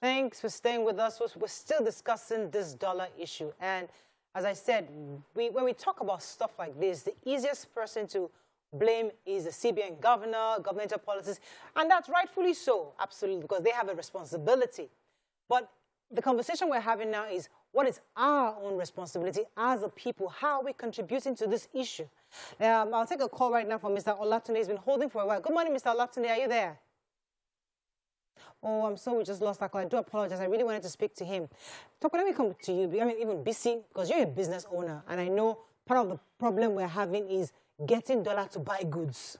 Thanks for staying with us. We're still discussing this dollar issue. And as I said, when we talk about stuff like this, the easiest person to blame is the CBN governor, governmental policies. And that's rightfully so, absolutely, because they have a responsibility. But the conversation we're having now is, what is our own responsibility as a people? How are we contributing to this issue? I'll take a call right now from Mr. Olatunde. He's been holding for a while. Good morning, Mr. Olatunde. Are you there? Oh, I'm sorry, we just lost that call. I do apologize. I really wanted to speak to him. Tope, let me come to you. I mean, even BC, because you're a business owner, and I know part of the problem we're having is getting dollar to buy goods,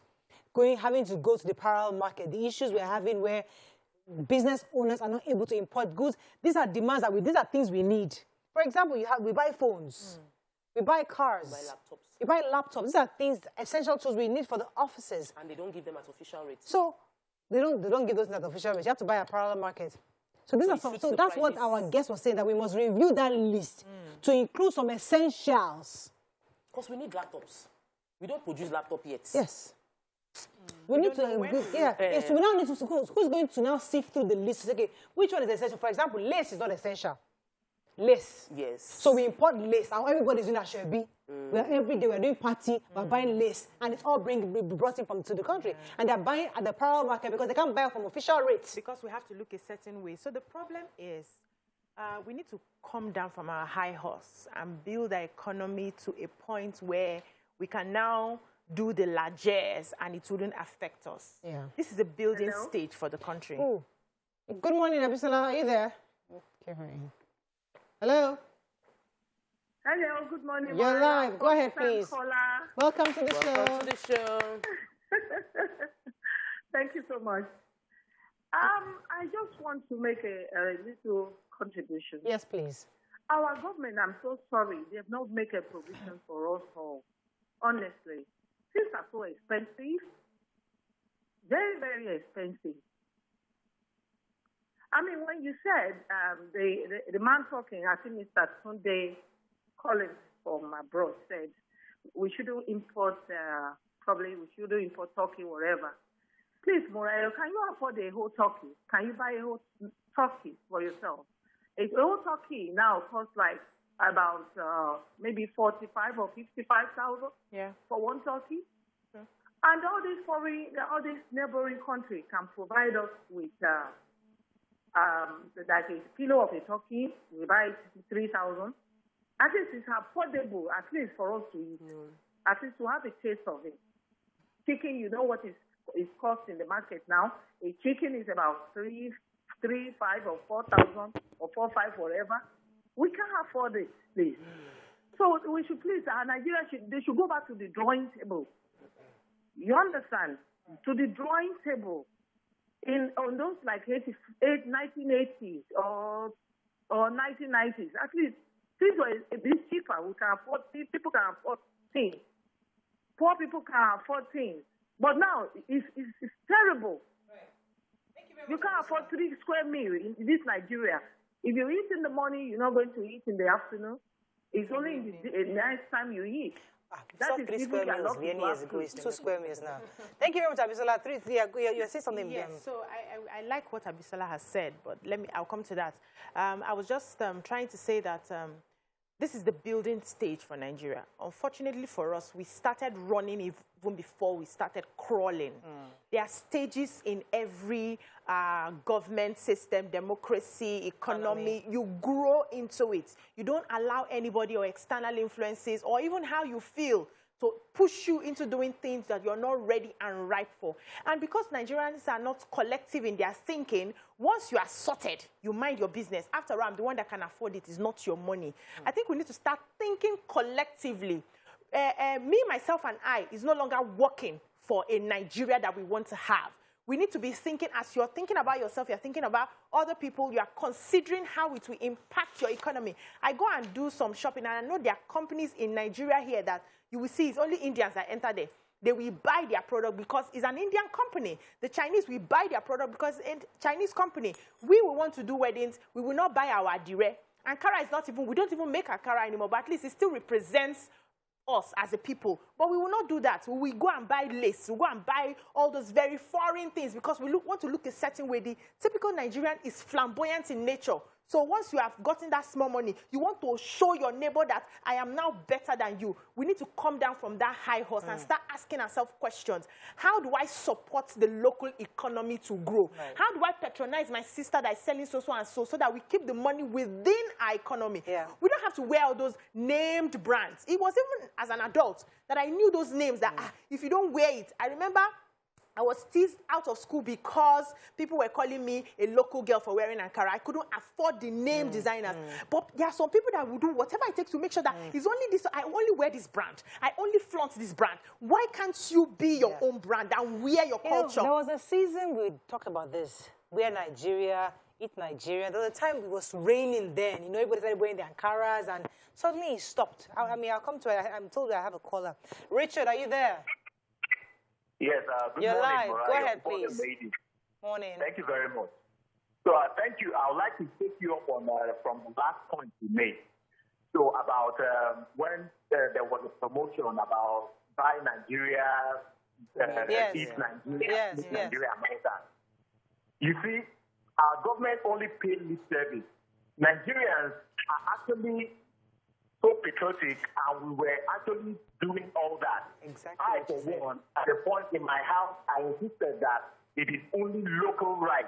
having to go to the parallel market. The issues we're having where business owners are not able to import goods. These are demands these are things we need. For example, we buy phones, we buy cars, we buy laptops. These are things, essential tools we need for the offices. And they don't give them at official rates. So they don't give those at official rates. You have to buy a parallel market. So that's what our guest was saying, that we must review that list to include some essentials. Because we need laptops. We don't produce laptop yet. Yes. We need to, yes, so we now need to, who's going to now sift through the list? Okay, which one is essential? For example, lace is not essential. Lace. Yes. So we import lace. Now everybody's doing that shabby. Every day we're doing party, we're buying lace, and it's all brought in to the country. And they're buying at the parallel market because they can't buy from official rates. Because we have to look a certain way. So the problem is we need to come down from our high horse and build our economy to a point where we can now do the largesse and it wouldn't affect us. Yeah. This is a building stage for the country. Ooh. Good morning, Abisola. Are you there? Okay. Hello? Hello, good morning. You're live. Go ahead, please. Welcome to the show. Welcome to the show. Thank you so much. I just want to make a little contribution. Yes, please. Our government, I'm so sorry, they have not made a provision for us all. Honestly, things are so expensive, very, very expensive. I mean, when you said the man talking, I think Mr. Sunday Collins from abroad said we shouldn't import, probably we shouldn't import turkey, whatever. Please, Morayo, can you afford a whole turkey? Can you buy a whole turkey for yourself? A whole turkey now costs like about maybe 45 or 55,000 for one turkey. Okay. And all these neighboring countries can provide us with like a kilo of a turkey. We buy 3,000. At least it's affordable, at least for us to eat. At least to have a taste of it. Chicken, you know what is cost in the market now. A chicken is about 3, 5 or 4,000 or 4, 5, whatever. We can't afford it, please. So we should please, Nigeria they should go back to the drawing table. You understand? To the drawing table. On those like 1980s or 1990s, at least things were a bit cheaper. We can afford things. People can afford things. Poor people can afford things. But now it's terrible. Right. You can't afford 3 square meals in this Nigeria. If you eat in the morning, you're not going to eat in the afternoon. It's only in the night time you eat. That is 3 square meals many years ago. It's 2 square meals now. Thank you very much, Abisola. You're saying something. Yes, so I like what Abisola has said, but I'll come to that. I was just trying to say that this is the building stage for Nigeria. Unfortunately for us, we started running even before we started crawling. There are stages in every government system, democracy, economy. You grow into it. You don't allow anybody or external influences or even how you feel to push you into doing things that you're not ready and ripe for. And because Nigerians are not collective in their thinking, once you are sorted, you mind your business. After all, I'm the one that can afford it. It's not your money. I think we need to start thinking collectively. Me, myself, and I is no longer working for a Nigeria that we want to have. We need to be thinking, as you're thinking about yourself, you're thinking about other people, you are considering how it will impact your economy. I go and do some shopping, and I know there are companies in Nigeria here that you will see it's only Indians that enter there. They will buy their product because it's an Indian company. The Chinese will buy their product because it's a Chinese company. We will want to do weddings. We will not buy our adire. Ankara is not even, we don't even make Ankara anymore, but at least it still represents us as a people. But we will not do that. We will go and buy lace. We will go and buy all those very foreign things because we want to look a certain way. The typical Nigerian is flamboyant in nature. So once you have gotten that small money, you want to show your neighbor that I am now better than you. We need to come down from that high horse and start asking ourselves questions. How do I support the local economy to grow? Right. How do I patronize my sister that is selling so and so that we keep the money within our economy? Yeah. We don't have to wear all those named brands. It was even as an adult that I knew those names that if you don't wear it, I remember I was teased out of school because people were calling me a local girl for wearing Ankara. I couldn't afford the name designers. But there are some people that will do whatever it takes to make sure that it's only this, I only wear this brand. I only flaunt this brand. Why can't you be your own brand and wear your culture? There was a season we talked about this. Wear Nigeria, eat Nigeria. There was a time it was raining then. You know, everybody started wearing the Ankaras and suddenly it stopped. I mean, I'll come to it. I'm told I have a caller. Richard, are you there? Yes, good You're morning, live. Mariah. Go ahead, please. Morning. Thank you very much. So, thank you. I would like to take you up on from the last point you made. So, about when there was a promotion about buy Nigeria, eat Nigeria, Nigeria, and all that. You see, our government only paid lip service. Nigerians are actually so patriotic, and we were actually doing all that. Exactly. I, for one, at a point in my house, I insisted that it is only local rice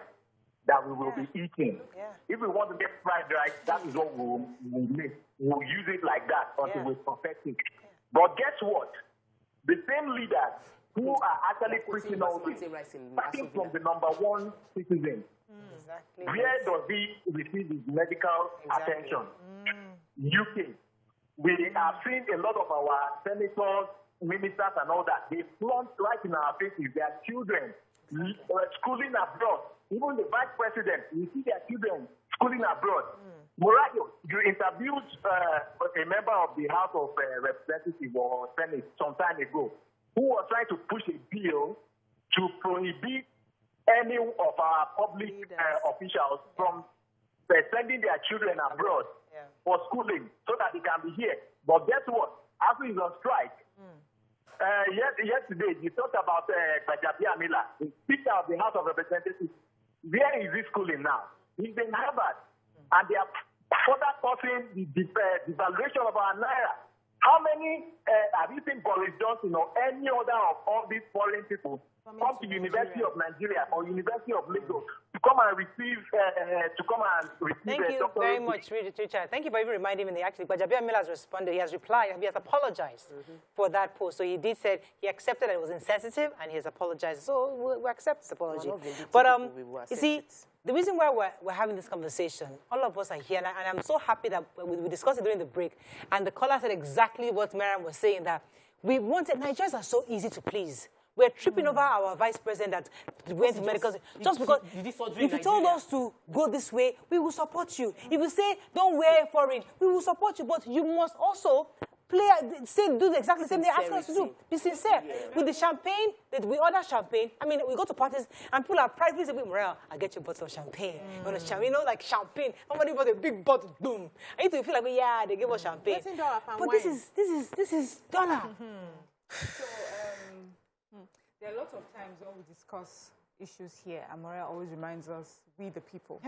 that we will be eating. Yeah. If we want to get fried rice, that is what we will make. We'll use it like that until we perfect it. But guess what? The same leaders who are actually preaching all this, starting from the #1 citizen, where does he receive his medical attention? UK. We have seen a lot of our senators, ministers, and all that. They flaunt right in our faces their children schooling abroad. Even the vice president, we see their children schooling abroad. Morayo, you interviewed a member of the House of Representatives or Senate some time ago who was trying to push a bill to prohibit any of our public officials from sending their children abroad for schooling so that they can be here. But guess what? After he's on strike, yesterday you talked about Amila, the Speaker of the House of Representatives. Where is he schooling now? He's in Harvard. And they are further causing the devaluation of our Naira. How many have you seen Boris Johnson or any other of all these foreign people come to University of Nigeria or University of Lagos to come and receive Thank you very much, Richard. Thank you for even reminding me. Actually, Amila has responded. He has replied. He has apologized for that post. So he did say he accepted that it was insensitive and he has apologized. So we accept his apology. But you see, the reason why we're having this conversation, all of us are here, and I'm so happy that we discussed it during the break, and the caller said exactly what Mariam was saying, that we wanted, Nigerians are so easy to please. We're tripping over our vice president that went to medical. Just because if you told us to go this way, we will support you. If you say don't wear foreign, we will support you. But you must also do exactly the same thing they ask us to do. Be sincere. With the champagne, we order champagne. I mean, we go to parties and people are privately saying, Morel, I'll get you a bottle of champagne. You know, like champagne. Somebody bought a big bottle, boom. I need to feel like, yeah, they give us champagne. But this is dollar. So, there are lots of times when we discuss issues here, Amora always reminds us, we the people.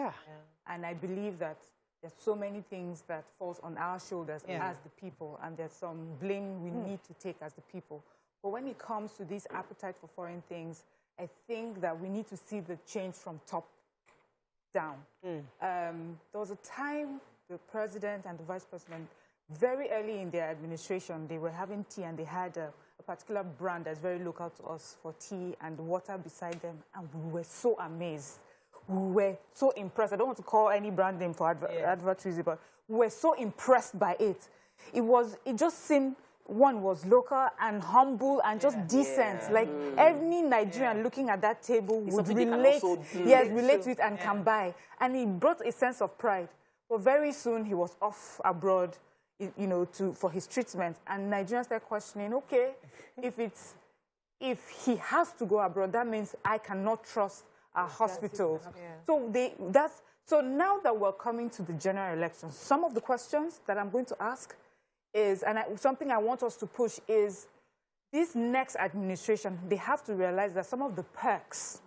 And I believe that there's so many things that falls on our shoulders as the people, and there's some blame we need to take as the people. But when it comes to this appetite for foreign things, I think that we need to see the change from top down. There was a time the president and the vice president, very early in their administration, they were having tea and they had a particular brand that's very local to us for tea and water beside them, and we were so amazed. We were so impressed. I don't want to call any brand name for advertising, but we were so impressed by it. It just seemed, one was local and humble and just decent. Like every Nigerian looking at that table would relate to it and can buy. And it brought a sense of pride. But very soon he was off abroad, you know, for his treatment. And Nigerians started questioning, okay, if he has to go abroad, that means I cannot trust our hospitals. So now that we're coming to the general elections, some of the questions that I'm going to ask is, and something I want us to push is, this next administration, they have to realize that some of the perks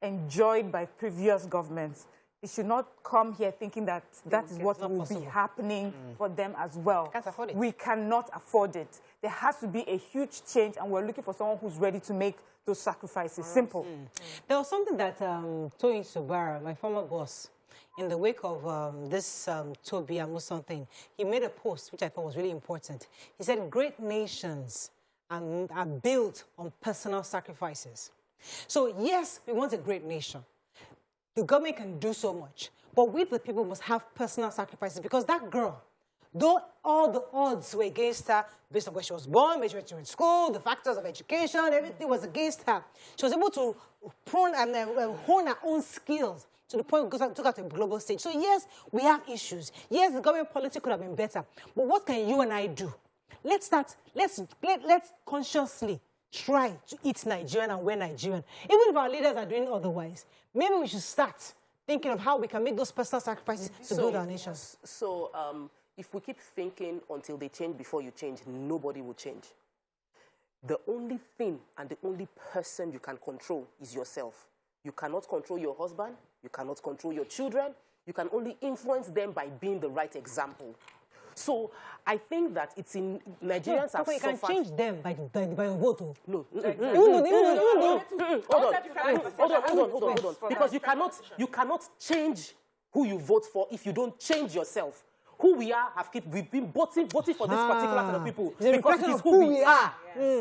enjoyed by previous governments, they should not come here thinking that that is what will be happening for them as well. Can't afford it. We cannot afford it. There has to be a huge change, and we're looking for someone who's ready to make those sacrifices. Simple. There was something that Tony Subara, my former boss, in the wake of this Toby Amuson thing, he made a post which I thought was really important. He said, great nations are built on personal sacrifices. So yes, we want a great nation. The government can do so much, but we, the people, must have personal sacrifices, because that girl, though all the odds were against her, based on where she was born, where she went to school, the factors of education, everything was against her, she was able to hone her own skills to the point where we took her to a global stage. So yes, we have issues. Yes, the government policy could have been better, but what can you and I do? Let's consciously try to eat Nigerian and wear Nigerian. Even if our leaders are doing otherwise, maybe we should start thinking of how we can make those personal sacrifices to build our nation. So if we keep thinking until they change before you change, nobody will change. The only thing and the only person you can control is yourself. You cannot control your husband. You cannot control your children. You can only influence them by being the right example. So I think that it's in Nigerians have you can change them by your vote. No. Hold on. Because you cannot change who you vote for if you don't change yourself. Who we are, we've been voting for this particular kind of people. Because it is who we are.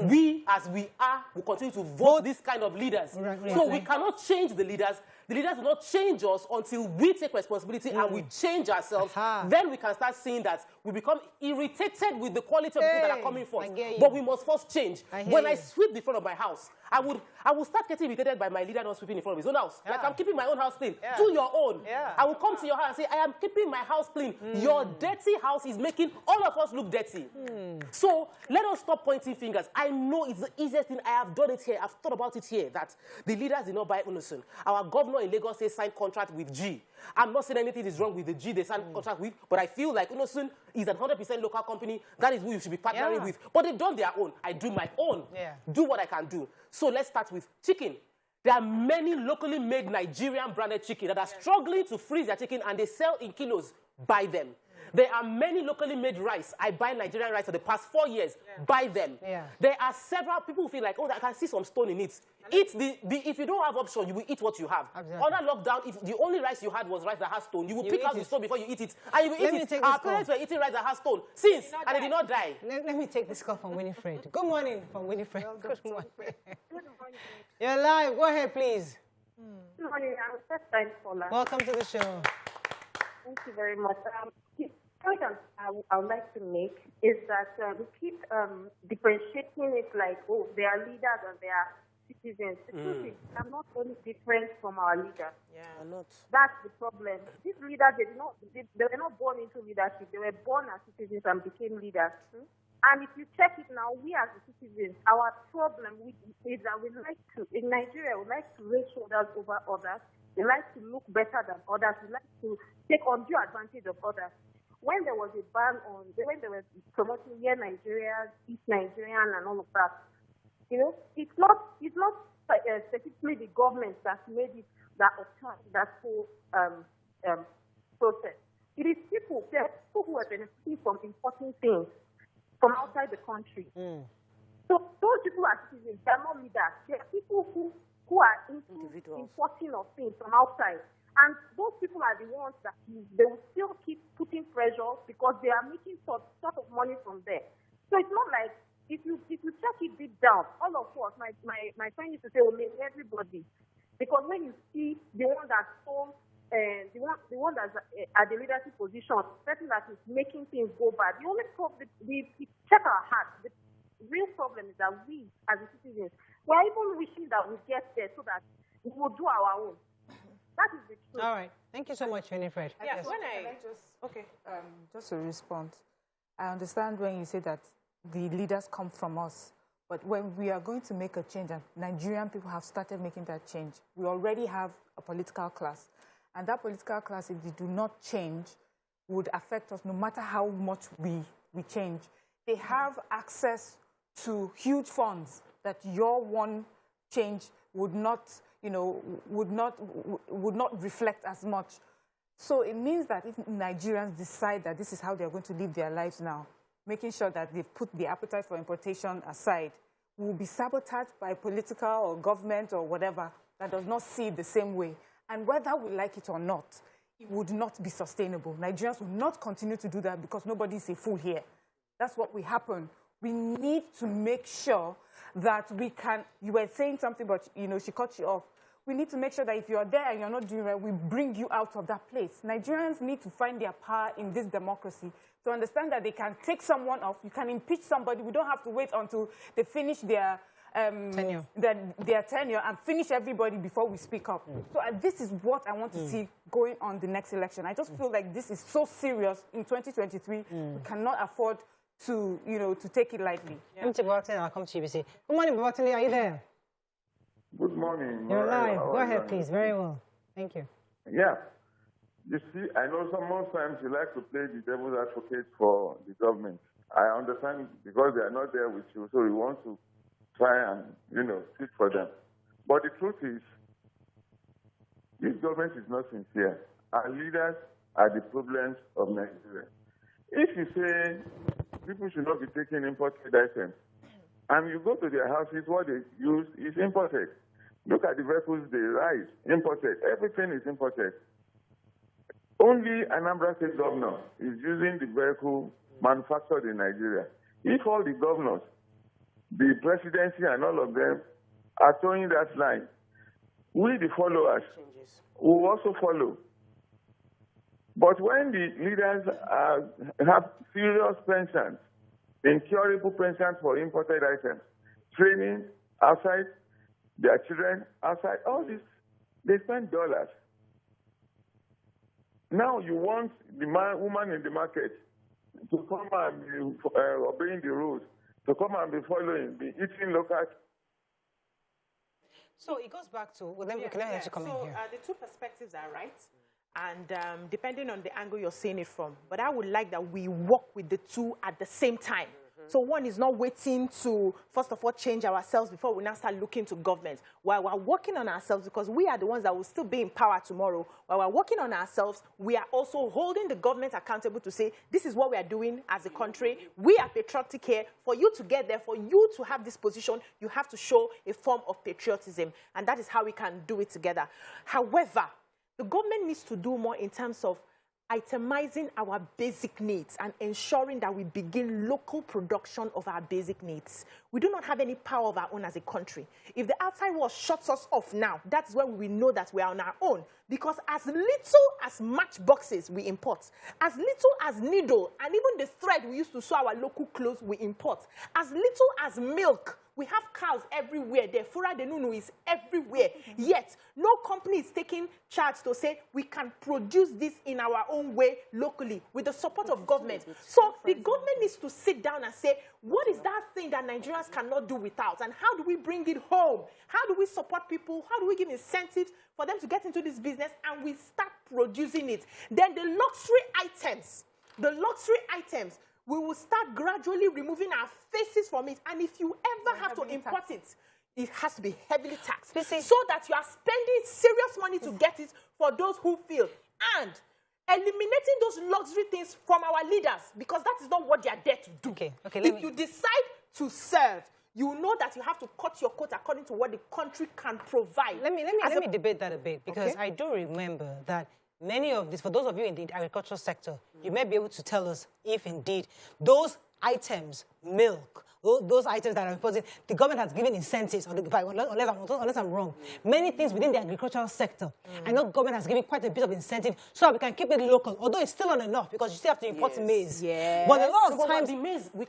We, as we are, will continue to vote this kind of leaders. So we cannot change the leaders. The leaders will not change us until we take responsibility and we change ourselves. Then we can start seeing that we become irritated with the quality of people that are coming forth. But we must first change. When I sweep the front of my house, I will start getting irritated by my leader not sweeping in front of his own house. Like, I'm keeping my own house clean. Do your own. I will come to your house and say, I am keeping my house clean. Your dirty house is making all of us look dirty. So let us stop pointing fingers. I know it's the easiest thing. I have done it here. I've thought about it here, that the leaders did not buy Unosun. Our governor in Lagos says signed contract with G. I'm not saying anything is wrong with the G they signed contract with, but I feel like Unosun is a 100% local company. That is who you should be partnering with. But they've done their own. I do my own. Do what I can do. So let's start with chicken. There are many locally made Nigerian branded chicken that are struggling to freeze their chicken, and they sell in kilos. Buy them. There are many locally made rice. I buy Nigerian rice for the past 4 years. Buy them. There are several people who feel like, oh, I can see some stone in it. Eat if you don't have option, you will eat what you have. Under lockdown, if the only rice you had was rice that has stone, you will pick out the stone before you eat it. And you will eat it. Our parents were eating rice that has stone since, and they did not die. Let me take this call from Winifred. Good morning from Winifred. Good morning. You're live. Go ahead, please. Good morning. I'm first time caller. Welcome to the show. Thank you very much. The point I would like to make is that we keep differentiating it like, oh, they are leaders and they are citizens. The truth is, they're not only different from our leaders. That's the problem. These leaders, they were not born into leadership. They were born as citizens and became leaders. And if you check it now, we as citizens, our problem is that we like to, in Nigeria, we like to raise shoulders over others. We like to look better than others. We like to take undue advantage of others. When there was a ban on, when they were promoting Year Nigeria, East Nigerian, and all of that, you know, it's not specifically the government that made it that whole process. It is people who are benefiting from importing things from outside the country. So those people are citizens. They are not leaders. They are people who are into importing of things from outside. And those people are the ones that they will still keep putting pressure because they are making sort of money from there. So it's not like, if you check it deep down, all of us, my friend used to say, oh, everybody. Because when you see the one that stole, the one that's at the leadership position, the person that is making things go bad, the only problem, we check our heart. The real problem is that we, as citizens, we're even wishing that we get there so that we will do our own. That is the truth. All right. Thank you so much, Winifred. Yes. Just to respond, I understand when you say that the leaders come from us, but when we are going to make a change, and Nigerian people have started making that change, we already have a political class. And that political class, if they do not change, would affect us no matter how much we change. they have access to huge funds that your one change would not, would not reflect as much. So it means that if Nigerians decide that this is how they're going to live their lives now, making sure that they've put the appetite for importation aside, will be sabotaged by political or government or whatever that does not see it the same way. And whether we like it or not, it would not be sustainable. Nigerians will not continue to do that because nobody's a fool here. That's what will happen. We need to make sure that we can, you were saying something, but she cut you off. We need to make sure that if you're there and you're not doing right, we bring you out of that place. Nigerians need to find their power in this democracy to understand that they can take someone off. You can impeach somebody. We don't have to wait until they finish their tenure and finish everybody before we speak up. So this is what I want to see going on the next election. I just feel like this is so serious in 2023. We cannot afford to, to take it lightly. Come to Barton, I'll come to UBC. Good morning, Barton. Are you there? Good morning. You're live. Go ahead, please. Very well. Thank you. Yeah. You see, I know most times you like to play the devil's advocate for the government. I understand because they are not there with you, so you want to try and, speak for them. But the truth is, this government is not sincere. Our leaders are the problems of Nigeria. If you say people should not be taking imported items, and you go to their houses, what they use is imported. Look at the vehicles they ride, imported. Everything is imported. Only Anambra State governor is using the vehicle manufactured in Nigeria. If all the governors, the presidency and all of them are towing that line, we, the followers, will also follow. But when the leaders have serious pensions, incurable pensions for imported items, training outside, their children outside, all this, they spend dollars. Now you want the woman in the market to come and be obeying the rules, to come and be following, be eating local. So it goes back to, well, let me let you come in here. The two perspectives are right. And depending on the angle you're seeing it from. But I would like that we work with the two at the same time. So one is not waiting to, first of all, change ourselves before we now start looking to government. While we're working on ourselves, because we are the ones that will still be in power tomorrow, while we're working on ourselves, we are also holding the government accountable to say, this is what we are doing as a country. We are patriotic here. For you to get there, for you to have this position, you have to show a form of patriotism. And that is how we can do it together. However, the government needs to do more in terms of itemizing our basic needs and ensuring that we begin local production of our basic needs. We do not have any power of our own as a country. If the outside world shuts us off now, that's when we know that we are on our own. Because as little as matchboxes we import, as little as needle, and even the thread we used to sew our local clothes we import, as little as milk, we have cows everywhere. The fura de nunu is everywhere. Yet, no company is taking charge to say we can produce this in our own way locally with the support of government. So the government needs to sit down and say, what is that thing that Nigerians cannot do without? And how do we bring it home? How do we support people? How do we give incentives for them to get into this business? And we start producing it. Then the luxury items, we will start gradually removing our faces from it. And if you ever have to import it, it has to be heavily taxed. So that you are spending serious money to get it for those who feel. And eliminating those luxury things from our leaders, because that is not what they are there to do. If you decide to serve, you know that you have to cut your coat according to what the country can provide. Let me debate that a bit, because I do remember that many of these, for those of you in the agricultural sector, you may be able to tell us if indeed those items, milk, those items that are imported, the government has given incentives, unless I'm wrong. Many things within the agricultural sector, I know government has given quite a bit of incentive so that we can keep it local, although it's still not enough because you still have to import maize. But a lot of times, the maize, we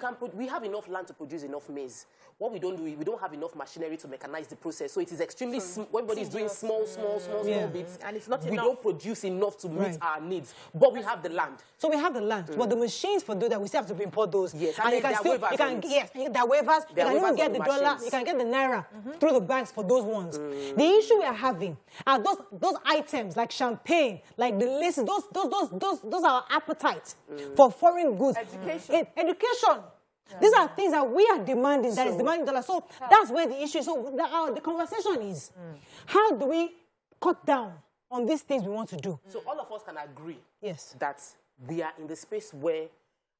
have enough land to produce enough maize. What we don't do is we don't have enough machinery to mechanize the process. So it is extremely everybody is doing small bits, and it's not enough. We don't produce enough to meet our needs, but we have the land. So we have the land, but the machines for doing that, we still have to import those. Yes, and you can still, there are waivers. You can even get the dollar. You can get the Naira through the banks for those ones. The issue we are having are those items like champagne, like the laces. Those are our appetite for foreign goods. Education. Education. These are things that we are demanding, that is demanding dollars. So that's where the issue is. So the conversation is, how do we cut down on these things we want to do? So all of us can agree that we are in the space where,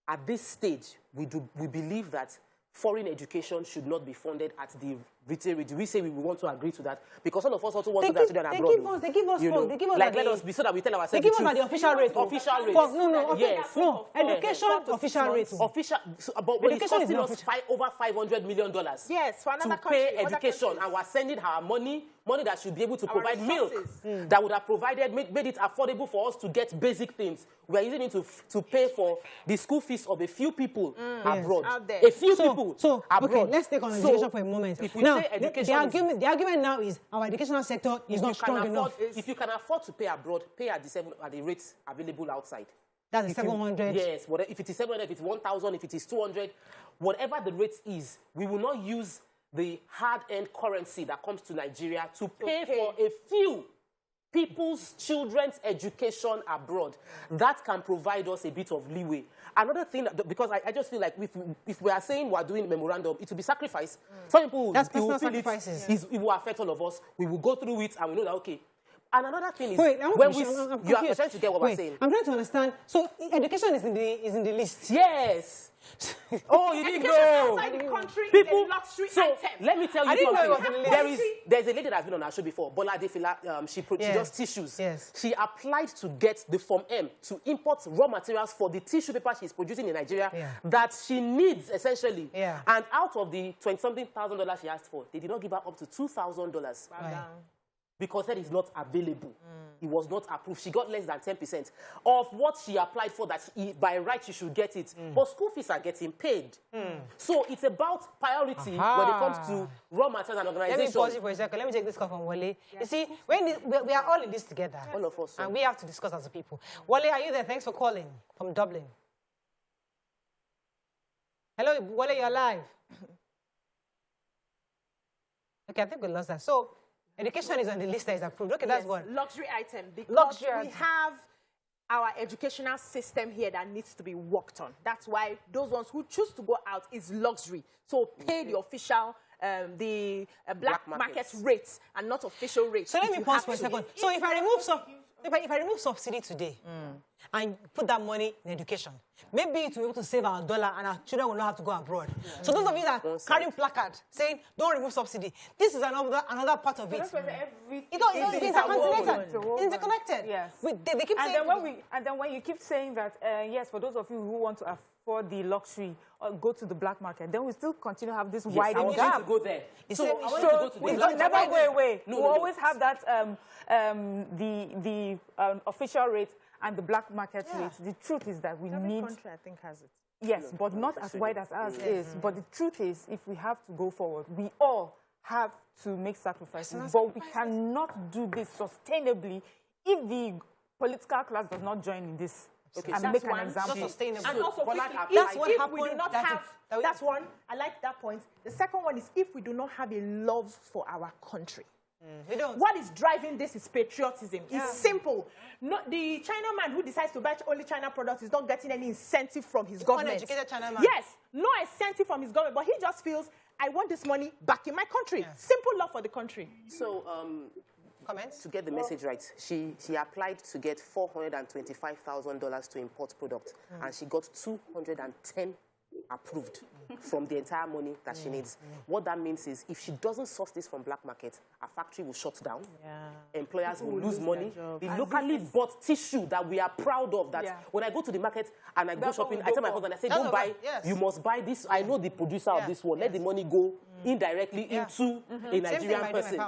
at this stage, we believe that foreign education should not be funded at the retail rate. Do we say we want to agree to that? Because all of us also want to do that children abroad. They give us like, let us be, so that we tell ourselves they give us the official rate. Official rate. No, education official rate. Official, but it's costing us over $500 million. Yes, for another to pay education, and we're sending our money that should be able to provide milk, that would have provided, made it affordable for us to get basic things. We're using it to pay for the school fees of a few people abroad. A few people abroad. Okay, let's take on education for a moment. If we now, say education the argument now is our educational sector is not strong enough. If you can afford to pay abroad, pay at the rates available outside. That's the 700. Yes, if it is 700, if it's 1,000, if it is 200, whatever the rate is, we will not use the hard-earned currency that comes to Nigeria to pay for a few people's children's education abroad. That can provide us a bit of leeway. Another thing, because I just feel like if we are saying we're doing memorandum, it will be sacrifice. Some people will feel it will affect all of us. We will go through it and we know that, okay. And another thing is, you are trying to get what we're saying. I'm trying to understand. So education is in the list. Yes. Oh, you didn't know. Outside the country People, is a luxury so item. Let me tell you something. There's a lady that's been on our show before, Bola Adefila. She does tissues. Yes. She applied to get the Form M to import raw materials for the tissue paper she's producing in Nigeria that she needs, essentially. Yeah. And out of the $20-something thousand she asked for, they did not give her up to $2,000. Because that is not available. It was not approved. She got less than 10% of what she applied for, that by right she should get it. But school fees are getting paid. So it's about priority when it comes to raw materials and organization. Let me pause you for a second. Let me take this call from Wale. Yes. You see, we are all in this together. Yes. All of us. And we have to discuss as a people. Wale, are you there? Thanks for calling from Dublin. Hello, Wale, you're live. Okay, I think we lost that. So, education is on the list that is approved. Okay, that's one. Luxury item. Because we have our educational system here that needs to be worked on. That's why those ones who choose to go out is luxury. So pay the official, black market rates and not official rates. So let me pause for a second. So if I remove subsidy today and put that money in education, maybe it will be able to save our dollar and our children will not have to go abroad. So those of you that are carrying placard saying, don't remove subsidy, this is another part of it. It's interconnected. Yes. They keep saying... And then when you keep saying that, yes, for those of you who want to afford the luxury or go to the black market, then we still continue to have this widening gap. I want to go there. So we will never go away. We always have that, the official rate and the black market rate. The truth is that we need... Every country, I think, has it. Yes, but not as wide as ours is. But the truth is, if we have to go forward, we all have to make sacrifices. But we cannot do this sustainably if the political class does not join in this. Okay, and so make an example. And also, if we do not have... That's one. I like that point. The second one is if we do not have a love for our country. What is driving this is patriotism. It's simple. The Chinaman who decides to buy only China products is not getting any incentive from his government. Uneducated Chinaman. Yes, no incentive from his government, but he just feels, I want this money back in my country. Simple love for the country. So, comments? To get the message right, she applied to get $425,000 to import product, and she got 210 approved from the entire money that she needs. What that means is if she doesn't source this from black market, her factory will shut down. Employers will lose money. The locally bought tissue that we are proud of, that when I go to the market and I go shopping, I tell my husband, I say, don't buy, you must buy this. I know the producer of this one. Let the money go indirectly into a Nigerian person.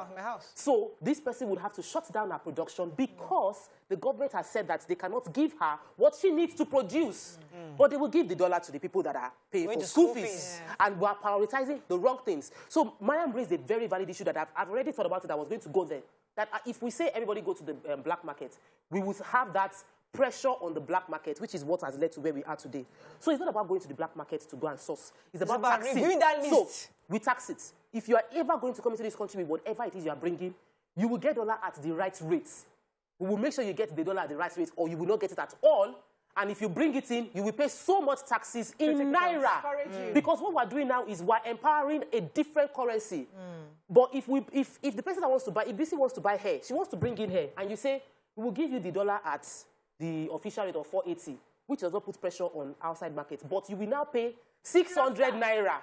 So this person would have to shut down her production because the government has said that they cannot give her what she needs to produce. But they will give the dollar to the people that are paying for school fees. And we are prioritizing the wrong things. So Mariam raised a very valid issue that I've already thought about it. I was going to go there. That if we say everybody go to the black market, we will have that pressure on the black market, which is what has led to where we are today. So it's not about going to the black market to go and source. It's about taxing. Reviewing that list. So we tax it. If you are ever going to come into this country with whatever it is you are bringing, you will get dollar at the right rates. We will make sure you get the dollar at the right rate, or you will not get it at all. And if you bring it in, you will pay so much taxes in Naira. Because what we're doing now is we're empowering a different currency. But if the person that wants to buy, if BC wants to buy hair, she wants to bring in hair, and you say, we will give you the dollar at the official rate of 480, which does not put pressure on outside markets. But you will now pay 600 Naira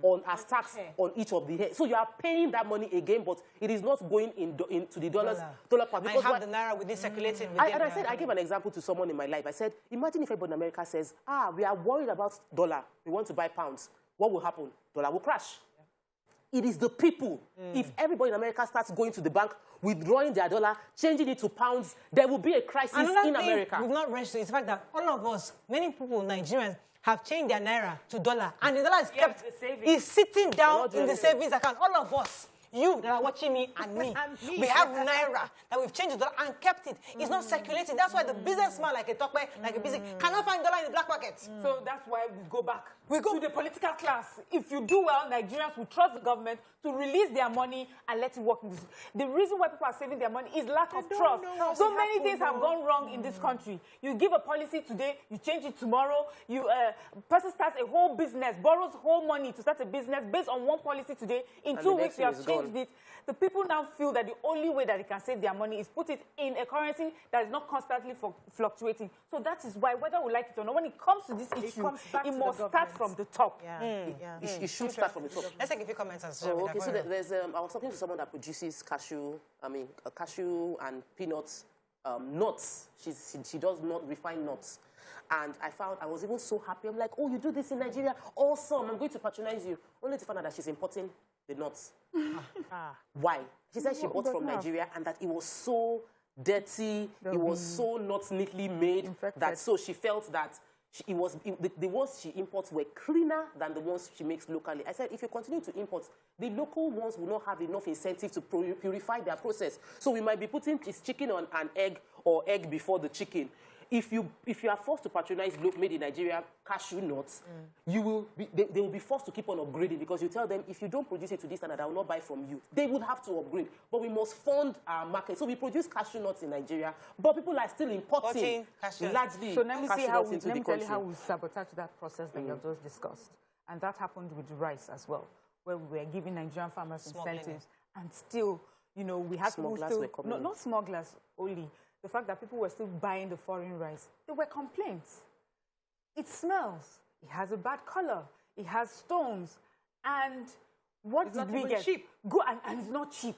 on as tax on each of the hair. So you are paying that money again, but it is not going into the dollar part. Because I have the Naira within circulating. I gave an example to someone in my life. I said, imagine if everybody in America says, we are worried about dollar. We want to buy pounds. What will happen? Dollar will crash. It is the people. If everybody in America starts going to the bank, withdrawing their dollar, changing it to pounds, there will be a crisis in America. We've not reached it's the fact that all of us, many people, Nigerians, have changed their Naira to dollar. And the dollar is kept, is sitting down in the savings account. All of us. You that are watching me and me, we have Naira that we've changed the dollar and kept it. It's not circulating. That's why the businessman, like a talkman, like a busy, cannot find dollar in the black market. So that's why we go back to the political class. If you do well, Nigerians will trust the government to release their money and let it work in this. The reason why people are saving their money is lack of trust. So many things have gone wrong in this country. You give a policy today, you change it tomorrow. Person starts a whole business, borrows whole money to start a business based on one policy today. In 2 weeks, you have changed it. The people now feel that the only way that they can save their money is put it in a currency that is not constantly fluctuating. So that is why, whether we like it or not, when it comes to this issue, it must start from the top. It should start from the top. Let's take a few comments. Okay, so there's I was talking to someone that produces cashew and peanuts, nuts. She does not refine nuts. And I was even so happy. I'm like, oh, you do this in Nigeria? Awesome. I'm going to patronize you. Only to find out that she's importing the nuts. Why? She said she bought from Nigeria and that it was so dirty, it was so not neatly made, that so she felt that the ones she imports were cleaner than the ones she makes locally. I said, if you continue to import, the local ones will not have enough incentive to purify their process. So we might be putting chicken on an egg or egg before the chicken. If you are forced to patronize made in Nigeria cashew nuts, they will be forced to keep on upgrading, because you tell them, if you don't produce it to this standard, I will not buy from you. They would have to upgrade. But we must fund our market. So we produce cashew nuts in Nigeria, but people are still importing largely. So let me tell you how we sabotage that process that you have just discussed. And that happened with rice as well, where we were giving Nigerian farmers incentives, and still, we had not smugglers only. The fact that people were still buying the foreign rice, there were complaints. It smells. It has a bad color. It has stones. And what did we get? Cheap. And it's not cheap.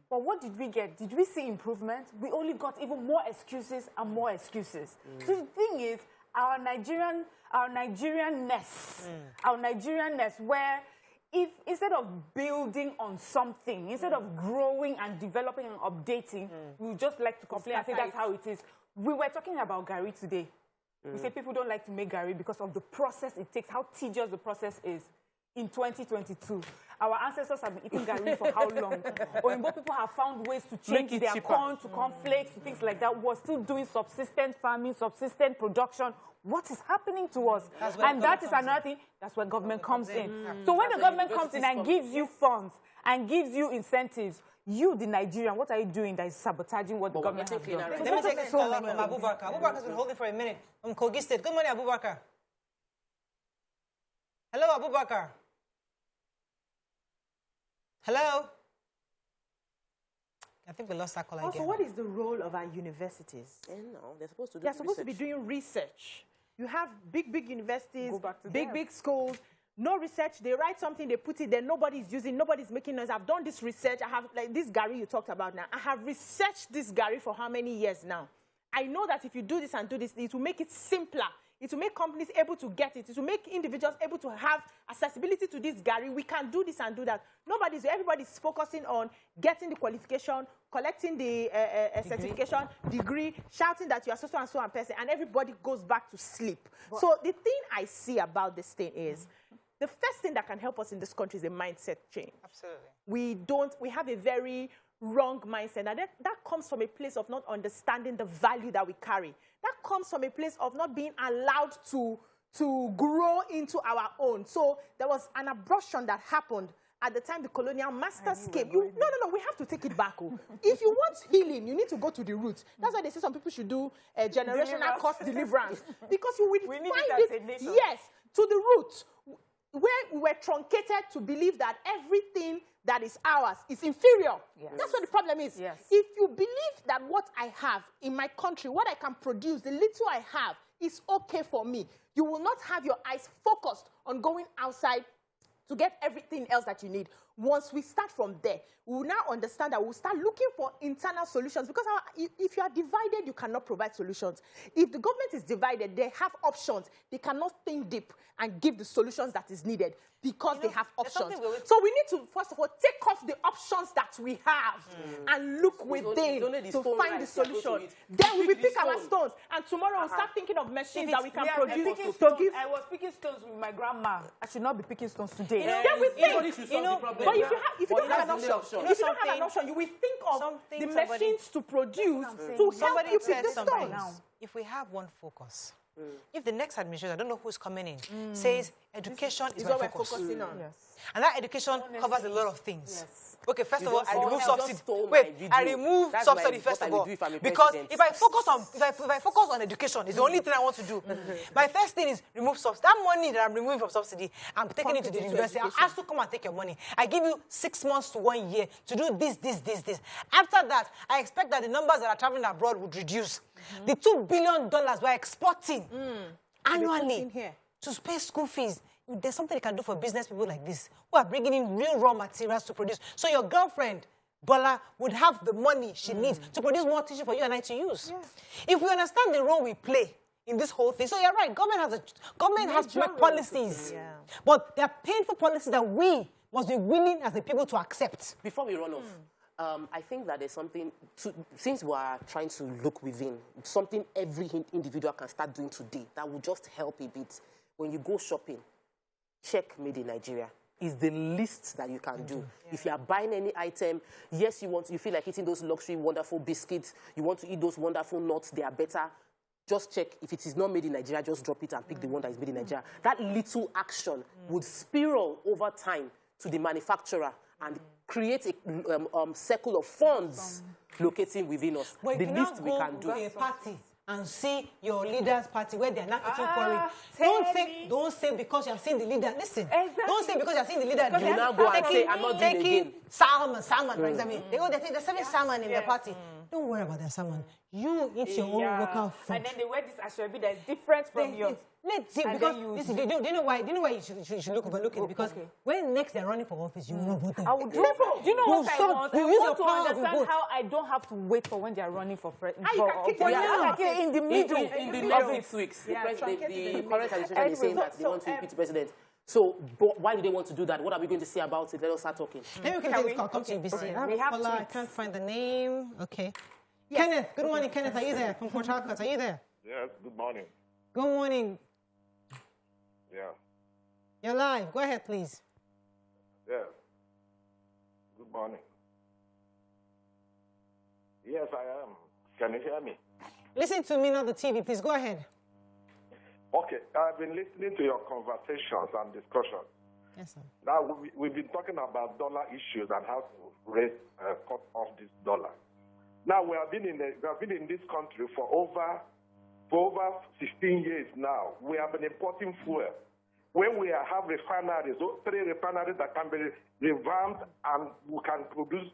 But what did we get? Did we see improvement? We only got even more excuses and more excuses. So the thing is, our Nigerianness, where if instead of building on something, instead of growing and developing and updating, we would just like to complain and say that's how it is. We were talking about Gari today. We say people don't like to make Gari because of the process it takes, how tedious the process is. In 2022, our ancestors have been eating Gari for how long? Oyinbo people have found ways to change their corn to cornflakes, things like that. We're still doing subsistent farming, subsistent production. What is happening to us? And that is another thing. That's where government comes in. So when the government comes in and gives you funds and gives you incentives, you, the Nigerian, what are you doing that is sabotaging what the government has done? Let me take a call from Abubakar. Abubakar has been holding for a minute from Kogi State. Good morning, Abubakar. Hello, Abubakar. Hello? I think we lost that call again. Also, what is the role of our universities? They're supposed to do They're supposed to be doing research. You have big universities, big schools, no research. They write something, they put it there, nobody's using, nobody's making noise. I've done this research. I have, like this Gari you talked about now. I have researched this Gari for how many years now? I know that if you do this and do this, it will make it simpler. It will make companies able to get it. It will make individuals able to have accessibility to this Gari. We can do this and do that. Everybody's focusing on getting the qualification, collecting the certification, degree, shouting that you are so and so and person, and everybody goes back to sleep. So the thing I see about this thing is, the first thing that can help us in this country is a mindset change. Absolutely. We have a very wrong mindset. And that comes from a place of not understanding the value that we carry. That comes from a place of not being allowed to grow into our own. So there was an abortion that happened, at the time the colonial masters came. No, we have to take it back. If you want healing, you need to go to the roots. That's why they say some people should do generational cost deliverance. Because you will find it, yes, to the roots, where we were truncated to believe that everything that is ours is inferior. Yes. That's what the problem is. Yes. If you believe that what I have in my country, what I can produce, the little I have, is okay for me, you will not have your eyes focused on going outside to get everything else that you need. Once we start from there, we will now understand that we'll start looking for internal solutions, because if you are divided, you cannot provide solutions. If the government is divided, they have options. They cannot think deep and give the solutions that is needed because they have options. So we need to, first of all, take off the options that we have and look within to find the solution. Then we will pick our stones, and tomorrow we'll start thinking of machines that we can produce to give. I was picking stones with my grandma. I should not be picking stones today. Then we think, but if you don't have an option, you will think of the machines to produce to help you pick the stones. If we have one focus, if the next administration, I don't know who's coming in, says education is my focus. And that education covers a lot of things. Okay, first of all, I remove subsidy. Wait, I remove subsidy first of all, because if I focus on education, it's the only thing I want to do. My first thing is remove subsidy. That money that I'm removing from subsidy, I'm taking it to the university. I'll ask to come and take your money. I give you 6 months to 1 year to do this. After that, I expect that the numbers that are traveling abroad would reduce. The $2 billion we're exporting annually to pay school fees. There's something they can do for business people like this who are bringing in real raw materials to produce. So your girlfriend, Bola, would have the money she needs to produce more tissue for you and I to use. If we understand the role we play in this whole thing, so you're right, government has to make policies. But they're painful policies that we must be willing as the people to accept. Before we run off, I think that there's something, since we are trying to look within, something every individual can start doing today that will just help a bit. When you go shopping, check Made in Nigeria. Is the least that you can do. If you are buying any item, yes, you feel like eating those luxury, wonderful biscuits, you want to eat those wonderful nuts, they are better. Just check. If it is not made in Nigeria, just drop it and pick the one that is made in Nigeria. That little action would spiral over time to the manufacturer and create a circle of funds locating within us. Well, the least we can do. A party and see your leader's party where they're not eating for it. Don't say because you're seeing the leader. Listen, don't say because you're seeing the leader. You now go and say, I'm not doing again. Salmon, for example. They're serving salmon in their party. Don't worry about their salmon. You eat your own local food. And then they wear this ashwabi that is different from yours. Let's see, because listen, do you know why you should look at it? Because when next they're running for office, you will not vote them. I will do you know what I want? I want to understand how I don't have to wait for when they are running for president. In the middle. In the next 6 weeks, the current administration is saying that they want to impeach the president. So, why do they want to do that? What are we going to say about it? Let us start talking. Maybe we can take this call. Come to UBC. We have I can't find the name. Okay. Yes. Kenneth, good morning, Kenneth. Are you there? From Port Harcourt, are you there? Yes, good morning. Good morning. Yeah. You're live. Go ahead, please. Yes. Good morning. Yes, I am. Can you hear me? Listen to me, not the TV. Please go ahead. Okay. I've been listening to your conversations and discussions. Yes, sir. Now, we've been talking about dollar issues and how to cut off this dollar. Now, we have been in this country for over 16 years now. We have been importing fuel. When we have refineries, 3 refineries that can be revamped and we can produce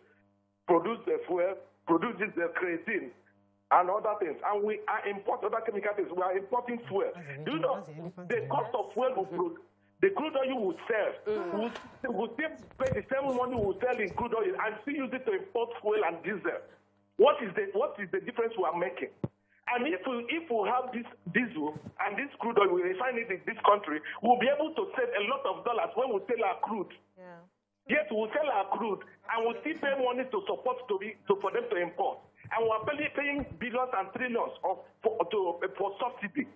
the fuel, produce the creatine and other things. And we are importing other chemical things. We are importing fuel. Do you know the cost of fuel will produce? The crude oil you will sell, will still pay the same money we will sell in crude oil and still use it to import fuel and diesel. What is the difference we are making? And if we have this diesel and this crude oil, we refine it in this country, we'll be able to save a lot of dollars when we sell our crude. Yeah. Yes, we'll sell our crude and we'll still pay money to support for them to import. And we're paying billions and trillions for subsidy.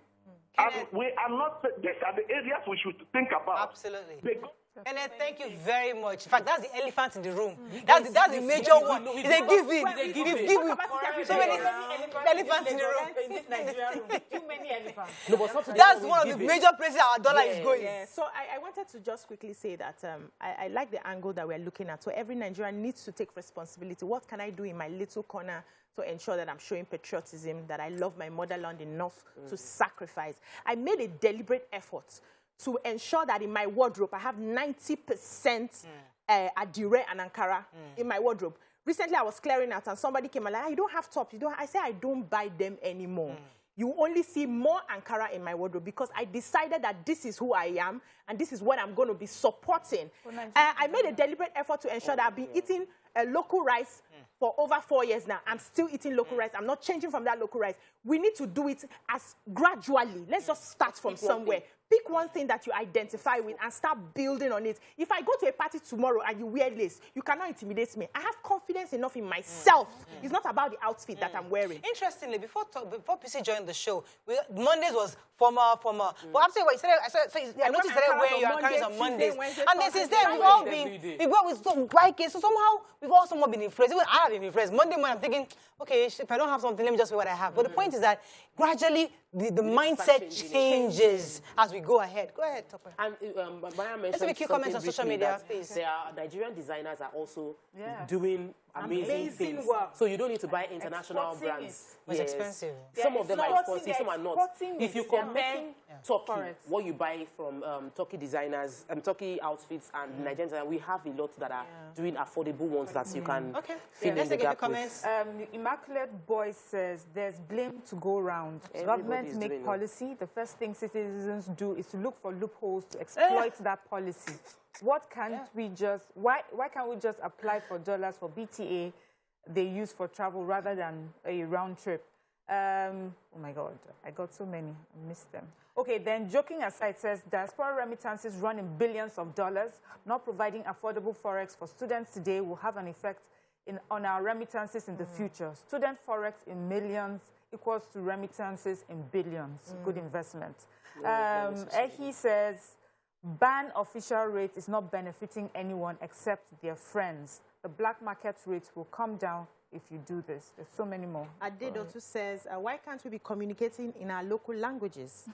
And we are not, these are the areas we should think about. Absolutely. And then thank you very much. In fact, that's the elephant in the room. That's the major one. It's a giving. So many elephants in the room. In this Nigerian room, too many elephants. No, but that's one of the major places our dollar is going. Yeah. So I wanted to just quickly say that I like the angle that we're looking at. So every Nigerian needs to take responsibility. What can I do in my little corner to ensure that I'm showing patriotism, that I love my motherland enough to sacrifice? I made a deliberate effort to ensure that in my wardrobe, I have 90% Adire and Ankara in my wardrobe. Recently, I was clearing out and somebody came and like, you don't have tops. You don't. I said, I don't buy them anymore. You only see more Ankara in my wardrobe because I decided that this is who I am and this is what I'm going to be supporting. I made a deliberate effort to ensure that I've been eating local rice for over 4 years now. I'm still eating local rice. I'm not changing from that local rice. We need to do it as gradually. Let's just start from somewhere. Pick one thing that you identify with and start building on it. If I go to a party tomorrow and you wear lace, you cannot intimidate me. I have confidence enough in myself. It's not about the outfit that I'm wearing. Interestingly, before PC joined the show, Mondays was formal. But after what you said, I noticed that I wear your Ankaras on Mondays. And then since then, we've always white kids. So somehow, we've all somewhat been influenced. Even I have been influenced. Monday morning, I'm thinking, okay, if I don't have something, let me just wear what I have. But the point is that gradually, the mindset changes as we go ahead. Go ahead, Topper. And let's make your comments on social media, please. There are Nigerian designers are also doing amazing things. Work. So you don't need to buy international brands. It's expensive. Some of them are expensive, some are not. If you compare Turkey, what you buy from Turkey designers, Turkey outfits and Nigerian designers, we have a lot that are doing affordable ones that you can fill in the gap with. Immaculate Boy says there's blame to go around. Government make policy. The first thing citizens do is to look for loopholes to exploit that policy. What can't we just, why can't we just apply for dollars for BTA they use for travel rather than a round trip? Oh my God, I got so many, I missed them. Okay, then joking aside says diaspora remittances run in billions of dollars. Not providing affordable forex for students today will have an effect on our remittances in the future. Student forex in millions equals to remittances in billions. Good investment. He says, ban official rate is not benefiting anyone except their friends. The black market rate will come down if you do this. There's so many more. Adedotu says, why can't we be communicating in our local languages?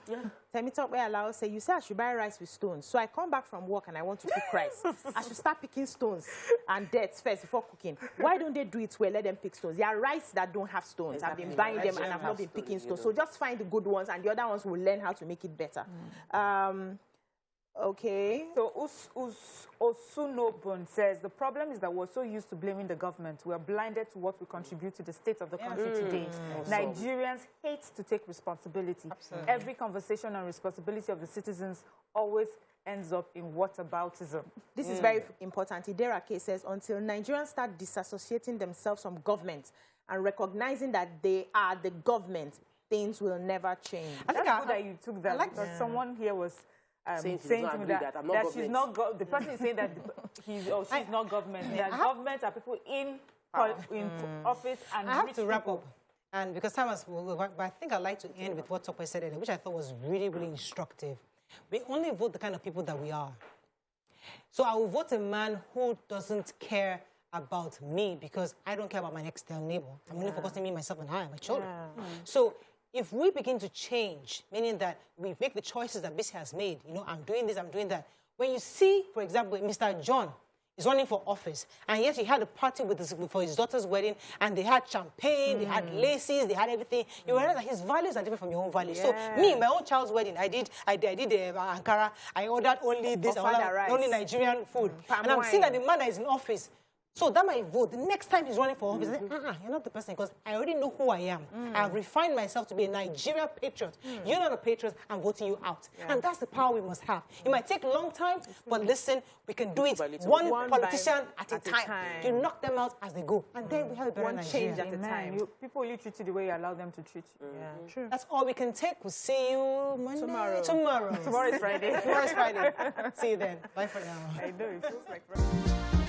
Temitope Alao say, you say I should buy rice with stones. So I come back from work and I want to cook rice. I should start picking stones and dirt first before cooking. Why don't they do it well? Let them pick stones. There are rice that don't have stones. I've been buying them and I've not been picking stones. So just find the good ones and the other ones will learn how to make it better. Okay. So Osunobun says, the problem is that we're so used to blaming the government. We're blinded to what we contribute to the state of the country today. Nigerians hate to take responsibility. Absolutely. Every conversation on responsibility of the citizens always ends up in whataboutism. This is very important. Idera K says, until Nigerians start disassociating themselves from government and recognizing that they are the government, things will never change. I think good that you took that because someone here was saying to me that she's not the person is saying that she's not government. That government are people in office and I have to wrap up. And because time has, but I think I'd like to end with what Tokwe said earlier, which I thought was really, really instructive. We only vote the kind of people that we are. So I will vote a man who doesn't care about me because I don't care about my next door neighbor. I'm only focusing on me, myself, and my children. So if we begin to change, meaning that we make the choices that BC has made, you know, I'm doing this, I'm doing that. When you see, for example, Mr. John is running for office, and yet he had a party for his daughter's wedding, and they had champagne, they had laces, they had everything. You realize that his values are different from your own values. So me, my own child's wedding, I did Ankara. I ordered only this, only Nigerian food. And I'm seeing that the man that is in office. So that might vote. The next time he's running for office, you're not the person because I already know who I am. I've refined myself to be a Nigerian patriot. You're not a patriot, I'm voting you out. And that's the power we must have. It might take a long time, but listen, we can do it one politician at a time. You knock them out as they go. And then we have a better Nigeria. Change at a time. People will treat you the way you allow them to treat you. True. That's all we can take. We'll see you Monday. Tomorrow. Tomorrow is Friday. Tomorrow is Friday. See you then. Bye for now. I know, it feels like Friday.